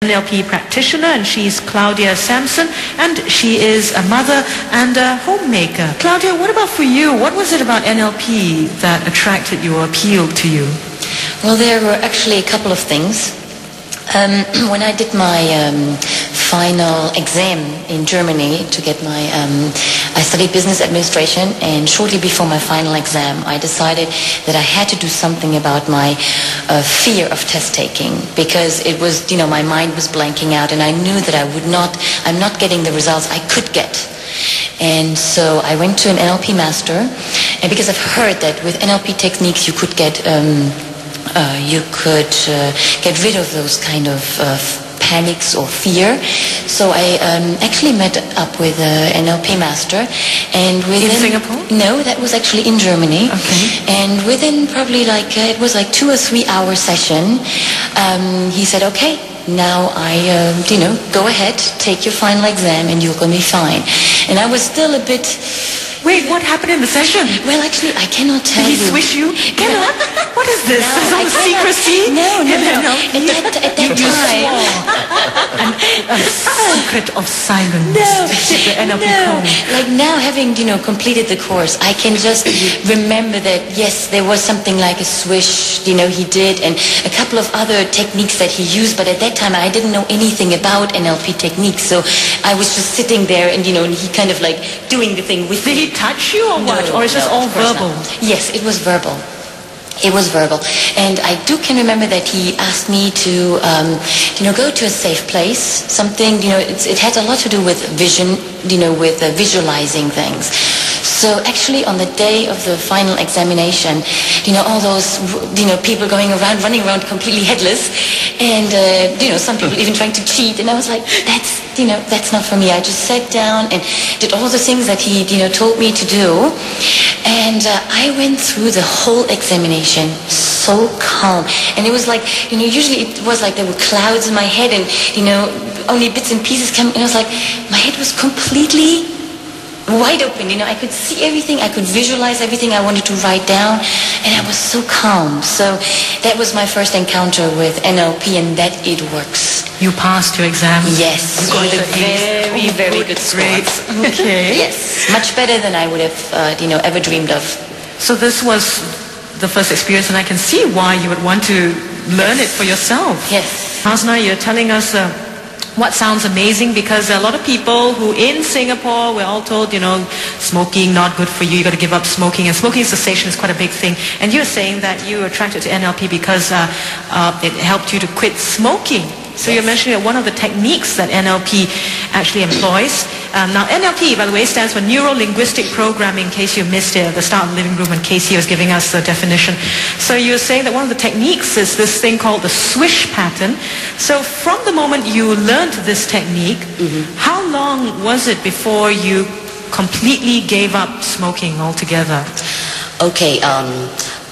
NLP practitioner, and she's Claudia Sampson, and she is a mother and a homemaker. Claudia, what about for you? What was it about NLP that attracted you or appealed to you? Well, there were actually a couple of things. When I did my final exam in Germany to get my, I studied business administration, and shortly before my final exam, I decided that I had to do something about my fear of test taking, because it was, my mind was blanking out, and I knew that I'm not getting the results I could get. And so I went to an NLP master, and because I've heard that with NLP techniques you could get rid of those kind of panics or fear. So I actually met up with an NLP master, and within... In Singapore? No, that was actually in Germany. Okay. And within probably it was 2 or 3 hour session, he said, okay, now go ahead, take your final exam and you're going to be fine. And I was still a bit... Wait, what happened in the session? Well, actually, I cannot tell you. Did he swish you? What is this? No, There's all secrecy? No. At that time. A secret of silence. No. The NLP No. code. Like now, having completed the course, I can just remember that yes, there was something like a swish, he did, and a couple of other techniques that he used. But at that time, I didn't know anything about NLP techniques, so I was just sitting there, and and he kind of doing the thing with me. Did he touch you or what? No, Or is this all of course verbal? not. Yes, it was verbal. It was verbal. And I can remember that he asked me to, go to a safe place. Something, it had a lot to do with vision, with visualizing things. So actually on the day of the final examination, all those, people running around completely headless, and, some people even trying to cheat. And I was like, that's not for me. I just sat down and did all the things that he, told me to do. And I went through the whole examination so calm. And it was usually it was there were clouds in my head, and, only bits and pieces coming. And I was like, my head was completely wide open, I could see everything, I could visualize everything I wanted to write down, and I was so calm. So that was my first encounter with NLP, and that it works. You passed your exam? Yes, You got with a the very good score. grades. Okay. Yes, much better than I would have, ever dreamed of. So this was the first experience, and I can see why you would want to learn it for yourself. Yes. Hasna, you're telling us what sounds amazing, because a lot of people who in Singapore, we're all told, smoking not good for you, you got to give up smoking, and smoking cessation is quite a big thing. And you're saying that you were attracted to NLP because it helped you to quit smoking. So you're mentioning that one of the techniques that NLP actually employs. Now NLP, by the way, stands for Neuro-Linguistic Programming, in case you missed it at the start of the living room when Casey was giving us the definition. So you're saying that one of the techniques is this thing called the swish pattern. So from the moment you learned this technique, how long was it before you completely gave up smoking altogether? Okay,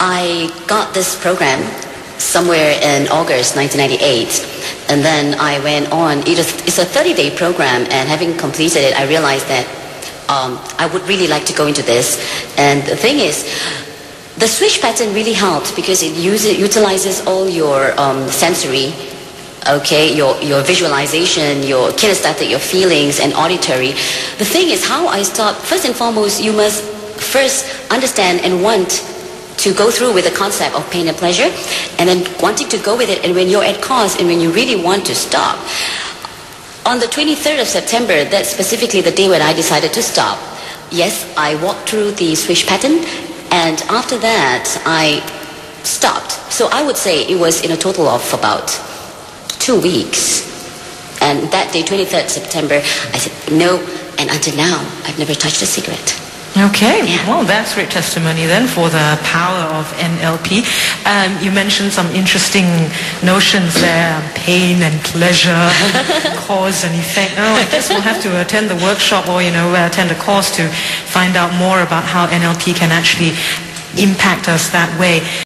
I got this program somewhere in August 1998. And then I went on. It's a 30-day program, and having completed it, I realized that I would really like to go into this. And the thing is, the swish pattern really helped because it utilizes all your sensory, your visualization, your kinesthetic, your feelings, and auditory. The thing is, how I start, first and foremost, you must first understand and want to go through with the concept of pain and pleasure, and then wanting to go with it, and when you're at cause and when you really want to stop. On the 23rd of September, that's specifically the day when I decided to stop. Yes, I walked through the swish pattern, and after that I stopped. So I would say it was in a total of about 2 weeks. And that day, 23rd September, I said no, and until now I've never touched a cigarette. Okay, well, that's great testimony then for the power of NLP. You mentioned some interesting notions there, pain and pleasure, cause and effect. Oh, I guess we'll have to attend the workshop or, attend a course to find out more about how NLP can actually impact us that way.